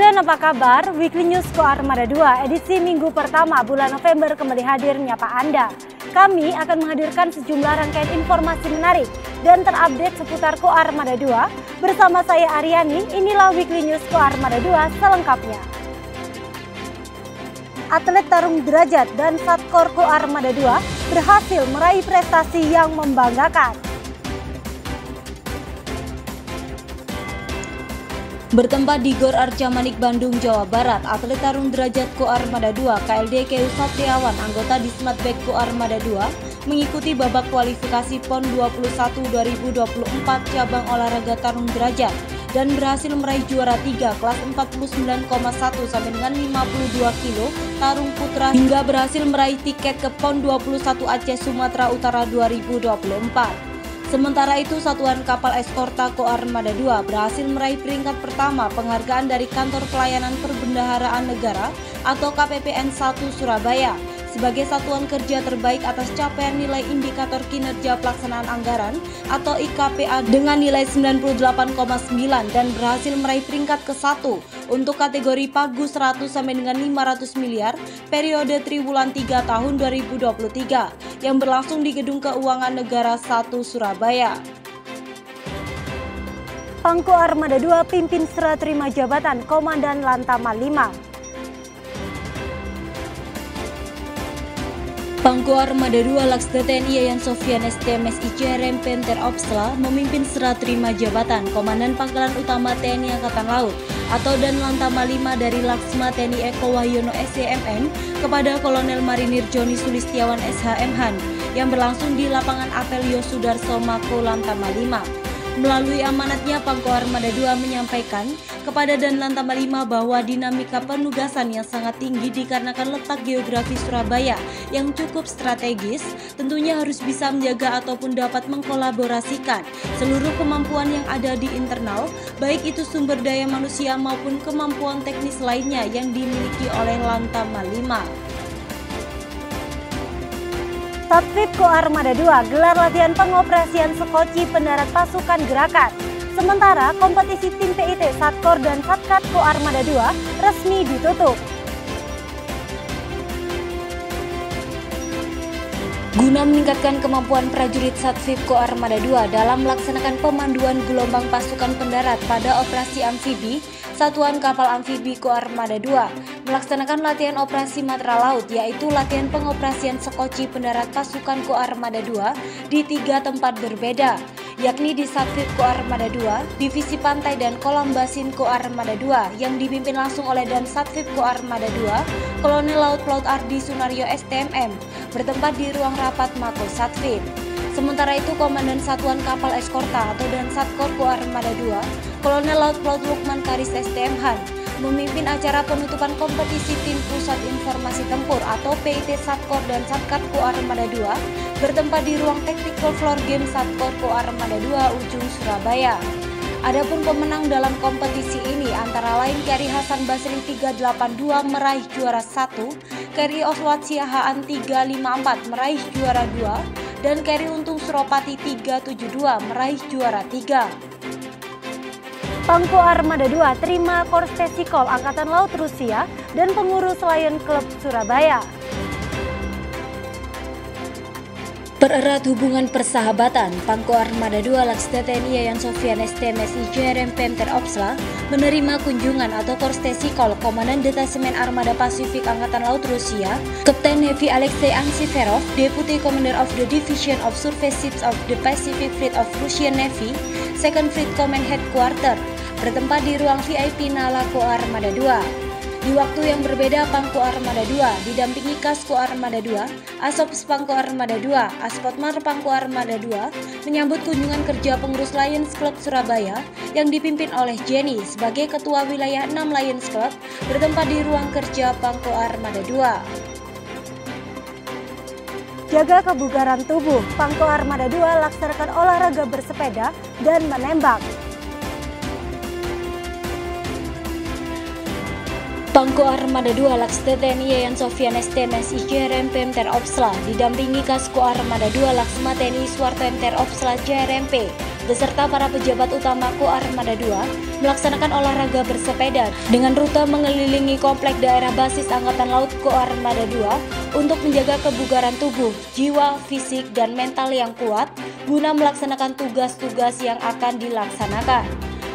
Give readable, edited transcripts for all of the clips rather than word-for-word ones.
Kalian apa kabar? Weekly News Koarmada 2 edisi minggu pertama bulan November kembali hadir menyapa Anda. Kami akan menghadirkan sejumlah rangkaian informasi menarik dan terupdate seputar Koarmada 2. Bersama saya Aryani, inilah Weekly News Koarmada 2 selengkapnya. Atlet tarung derajat dan Satkor Koarmada 2 berhasil meraih prestasi yang membanggakan. Bertempat di Gor Arca Manik, Bandung, Jawa Barat, atlet tarung derajat Koarmada 2 KLD Keus Satriawan, anggota Dismatbek Koarmada 2, mengikuti babak kualifikasi PON 21 2024 cabang olahraga tarung derajat dan berhasil meraih juara 3 kelas 49,1 sampai dengan 52 kilo tarung putra hingga berhasil meraih tiket ke PON 21 Aceh Sumatera Utara 2024. Sementara itu, Satuan Kapal Eskorta Koarmada 2 berhasil meraih peringkat pertama penghargaan dari Kantor Pelayanan Perbendaharaan Negara atau KPPN 1 Surabaya sebagai satuan kerja terbaik atas capaian nilai indikator kinerja pelaksanaan anggaran atau IKPA dengan nilai 98,9 dan berhasil meraih peringkat ke-1 untuk kategori Pagu 100 sampai dengan 500 miliar periode triwulan 3 tahun 2023 yang berlangsung di Gedung Keuangan Negara 1 Surabaya. Pangko Armada 2 pimpin serah terima jabatan Komandan Lantamal 5. Pangko Armada 2 Laksda TNI Yayan Sofian STM SI CRM Penter Opsla memimpin serah terima jabatan Komandan Pangkalan Utama TNI Angkatan Laut atau Dan Lantamal 5 dari Laksma TNI Eko Wahyono SCMN kepada Kolonel Marinir Joni Sulistiawan SHMhan yang berlangsung di lapangan Apel Yosudarso Mako Lantamal 5. Melalui amanatnya, Pangko Armada 2 menyampaikan kepada Dan Lantamal 5 bahwa dinamika penugasan yang sangat tinggi dikarenakan letak geografi Surabaya yang cukup strategis, tentunya harus bisa menjaga ataupun dapat mengkolaborasikan seluruh kemampuan yang ada di internal, baik itu sumber daya manusia maupun kemampuan teknis lainnya yang dimiliki oleh Lantamal 5. Satvip Koarmada 2 gelar latihan pengoperasian sekoci pendarat pasukan gerakan. Sementara kompetisi tim PIT Satkor dan Satkat Koarmada 2 resmi ditutup. Guna meningkatkan kemampuan prajurit Satvip Koarmada 2 dalam melaksanakan pemanduan gelombang pasukan pendarat pada operasi amfibi, Satuan Kapal Amfibi Koarmada 2 melaksanakan latihan operasi Matra Laut, yaitu latihan pengoperasian sekoci pendarat pasukan Koarmada 2 di 3 tempat berbeda, yakni di Satvip Koarmada 2, Divisi Pantai dan Kolam Basin Koarmada 2 yang dipimpin langsung oleh Dan Satvip Koarmada 2, Kolonel Laut Pelaut Ardi Sunaryo STMM, bertempat di ruang rapat Mako Satvip. Sementara itu, Komandan Satuan Kapal Eskorta atau Dan Satkor Koarmada 2, Kolonel Laut Pelaut Lukman Karis STMhan, memimpin acara penutupan kompetisi Tim Pusat Informasi Tempur atau PIT Satkor dan Satkat Koarmada 2 bertempat di ruang Tactical Floor Game Satkor Koarmada 2 Ujung Surabaya. Adapun pemenang dalam kompetisi ini antara lain Kri Hasan Basri 382 meraih juara 1, Kri Oswat Siahaan 354 meraih juara 2, dan Kri Untung Suropati 372 meraih juara 3. Pangko Armada 2 terima Korstesikol Angkatan Laut Rusia dan pengurus Lion Club Surabaya. Pererat hubungan persahabatan, Pangko Armada 2 Laksda TNI Yayan Sofian STM SI CRM Penter Opsla menerima kunjungan atau Korstesikol Komandan Detasemen Armada Pasifik Angkatan Laut Rusia, Kapten Heavy Alexei Ansiferov, Deputy Commander of the Division of Surface Ships of the Pacific Fleet of Russian Navy, Second Fleet Command Headquarters, bertempat di ruang VIP Nala Koarmada 2. Di waktu yang berbeda, Pangko Armada 2 didampingi Kasko Armada 2, Asops Pangko Armada 2, Aspotmar Pangko Armada 2 menyambut kunjungan kerja pengurus Lions Club Surabaya yang dipimpin oleh Jenny sebagai Ketua Wilayah 6 Lions Club bertempat di ruang kerja Pangko Armada 2. Jaga kebugaran tubuh, Pangko Armada 2 laksanakan olahraga bersepeda dan menembak. Pangko Armada 2 Laksda TNI Yayan Sofian STM SI CRM Penter Opsla didampingi Kasko Armada 2 Laksma TNI Suwarto Enter Opsla CRMP beserta para pejabat utama Koarmada II melaksanakan olahraga bersepeda dengan rute mengelilingi komplek daerah basis Angkatan Laut Koarmada II untuk menjaga kebugaran tubuh, jiwa, fisik, dan mental yang kuat guna melaksanakan tugas-tugas yang akan dilaksanakan.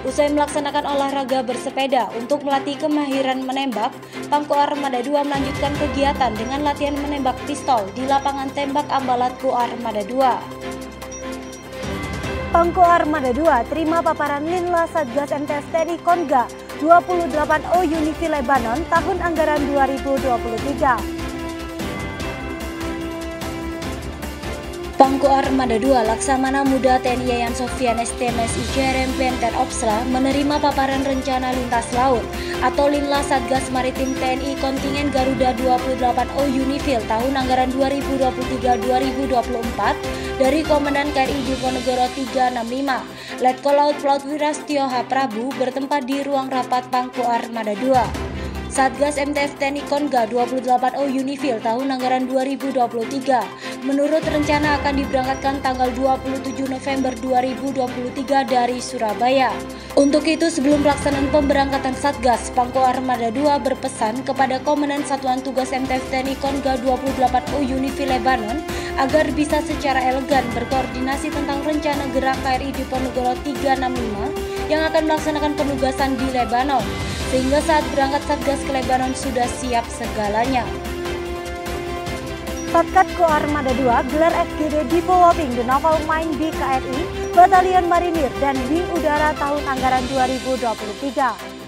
Usai melaksanakan olahraga bersepeda untuk melatih kemahiran menembak, Pam Koarmada II melanjutkan kegiatan dengan latihan menembak pistol di lapangan tembak Ambalat Koarmada II. Pam Koarmada II terima paparan Linla Satgas MTS TNI Konga 28O Unifi Lebanon tahun anggaran 2023. Pam Koarmada II Laksamana Muda TNI Yayan Sofian STMSI CRM Penter Opsla menerima paparan rencana lintas laut atau Linla Satgas Maritim TNI Kontingen Garuda 28O Unifil tahun anggaran 2023-2024 dari Komandan KRI Diponegoro 365 Letkol Laut Pelaut Setio H. Prabu bertempat di ruang rapat Pam Koarmada II. Satgas MTS TNI Konga 28O Unifil tahun anggaran 2023 menurut rencana akan diberangkatkan tanggal 27 November 2023 dari Surabaya. Untuk itu sebelum pelaksanaan pemberangkatan Satgas, Pam Koarmada II berpesan kepada Komandan Satuan Tugas MTS TNI Konga 28O Unifil Lebanon agar bisa secara elegan berkoordinasi tentang rencana gerak KRI Diponegoro 365 yang akan melaksanakan penugasan di Lebanon, sehingga saat berangkat Satgas ke Lebanon sudah siap segalanya. Satgas Koarmada II gelar FGD Developing the Naval Mind di KRI, Batalion Marinir dan Wing Udara tahun anggaran 2023.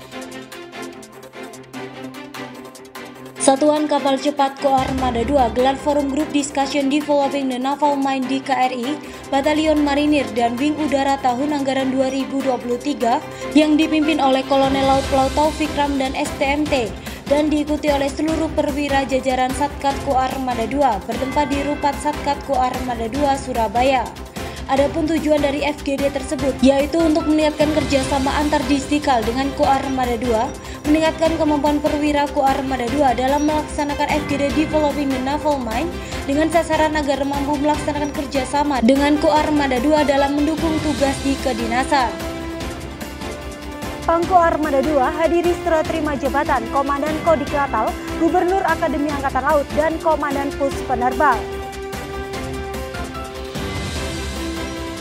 Satuan Kapal Cepat Koarmada II gelar Forum Group Discussion Developing the Naval Mind di KRI, Batalion Marinir dan Wing Udara tahun anggaran 2023 yang dipimpin oleh Kolonel Laut Pelaut Taufik Ramdan STMT dan diikuti oleh seluruh perwira jajaran Satkat Koarmada II bertempat di Rupat Satkat Koarmada II Surabaya. Adapun tujuan dari FGD tersebut yaitu untuk meningkatkan kerjasama antar distrik dengan Koarmada II, meningkatkan kemampuan perwira Koarmada II dalam melaksanakan FGD Developing the Naval Mind dengan sasaran agar mampu melaksanakan kerjasama dengan Koarmada II dalam mendukung tugas di kedinasan. Pam Koarmada II hadiri serah terima jabatan Komandan Kodik Latal, Gubernur Akademi Angkatan Laut dan Komandan Pus Penerbang.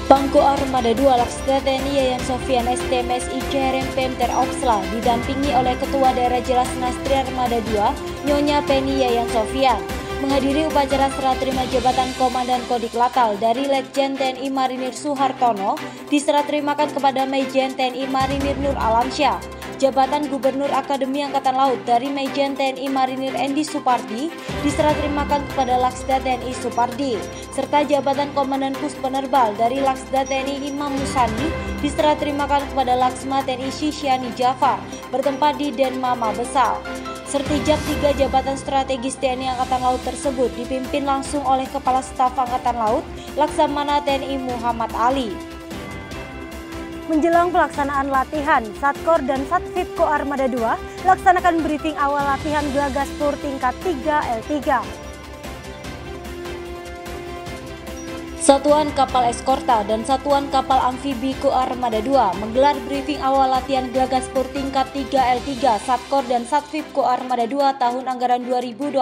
Pam Koarmada II Laksda TNI Yayan Sofian STMSI CRM Penter Opsla didampingi oleh Ketua Daerah Jelas Nastri Armada II Nyonya Penny Yayan Sofian menghadiri upacara serah terima jabatan Komandan Kodik Latal dari Letjen TNI Marinir Suhartono diserah terimakan kepada Majen TNI Marinir Nur Alamsyah. Jabatan Gubernur Akademi Angkatan Laut dari Majen TNI Marinir Endi Supardi diserah terimakan kepada Laksda TNI Supardi, serta jabatan Komandan Pus Penerbal dari Laksda TNI Imam Musani diserah terimakan kepada Laksma TNI Syisyani Jafar bertempat di Denma Mabesal. Sertijab 3 jabatan strategis TNI Angkatan Laut tersebut dipimpin langsung oleh Kepala Staf Angkatan Laut Laksamana TNI Muhammad Ali. Menjelang pelaksanaan latihan, Satkor dan Satvip Koarmada II laksanakan briefing awal latihan Glagaspur tingkat 3 L3. Satuan Kapal Eskorta dan Satuan Kapal Amfibi Koarmada II menggelar briefing awal latihan Glagaspur tingkat 3 L3 Satkor dan Satvip Koarmada II tahun anggaran 2023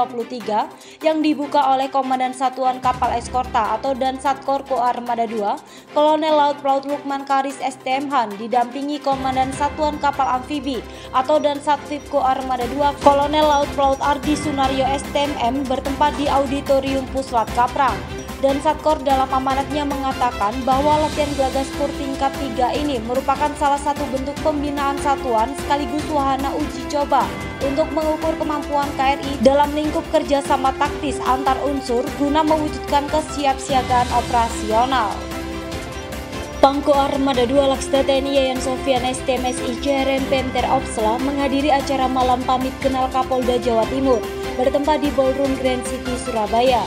yang dibuka oleh Komandan Satuan Kapal Eskorta atau Dan Satkor Koarmada II, Kolonel Laut Pelaut Lukman Karis STM Han didampingi Komandan Satuan Kapal Amfibi atau Dan Satvip Koarmada II, Kolonel Laut Pelaut Ardi Sunario STMM bertempat di Auditorium Puslat Kaprang. Dan Satkor dalam amanatnya mengatakan bahwa latihan Glagaspur tingkat 3 ini merupakan salah satu bentuk pembinaan satuan sekaligus wahana uji coba untuk mengukur kemampuan KRI dalam lingkup kerjasama taktis antar unsur guna mewujudkan kesiapsiagaan operasional. Pam Koarmada II Laksda TNI Yayan Sofian STMSI CRM Penter Opsla menghadiri acara malam pamit kenal Kapolda Jawa Timur bertempat di Ballroom Grand City Surabaya.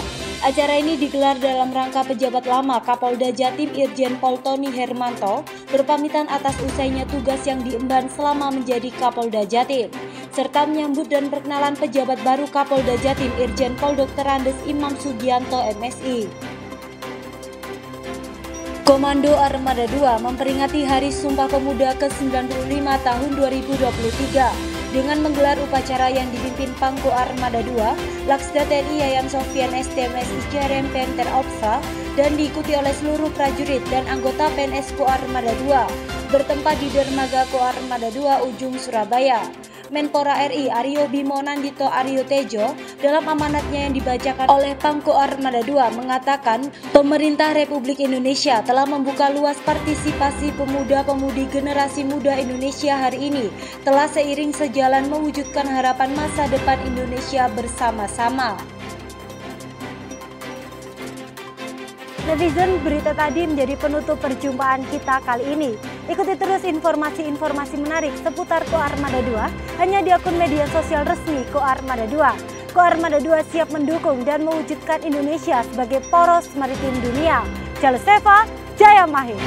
Acara ini digelar dalam rangka pejabat lama Kapolda Jatim Irjen Pol Tony Hermanto berpamitan atas usainya tugas yang diemban selama menjadi Kapolda Jatim, serta menyambut dan perkenalan pejabat baru Kapolda Jatim Irjen Pol Dr. Andes Imam Sugianto MSI. Komando Armada 2 memperingati Hari Sumpah Pemuda ke-95 tahun 2023 dengan menggelar upacara yang dipimpin Pangko Armada 2, Laksda TNI Yayan Sofyan STMS ICRM Penter Opsa, dan diikuti oleh seluruh prajurit dan anggota PNS Ko Armada 2 bertempat di Dermaga Ko Armada 2 Ujung Surabaya. Menpora RI Aryo Bimo Nandito Aryo Tejo dalam amanatnya yang dibacakan oleh Pangko Armada 2 mengatakan pemerintah Republik Indonesia telah membuka luas partisipasi pemuda-pemudi generasi muda Indonesia hari ini telah seiring sejalan mewujudkan harapan masa depan Indonesia bersama-sama. Netizen, berita tadi menjadi penutup perjumpaan kita kali ini. Ikuti terus informasi-informasi menarik seputar Ko Armada 2 hanya di akun media sosial resmi Ko Armada 2. Ko Armada 2 siap mendukung dan mewujudkan Indonesia sebagai poros maritim dunia. Jalur Seva, Jaya Mahir.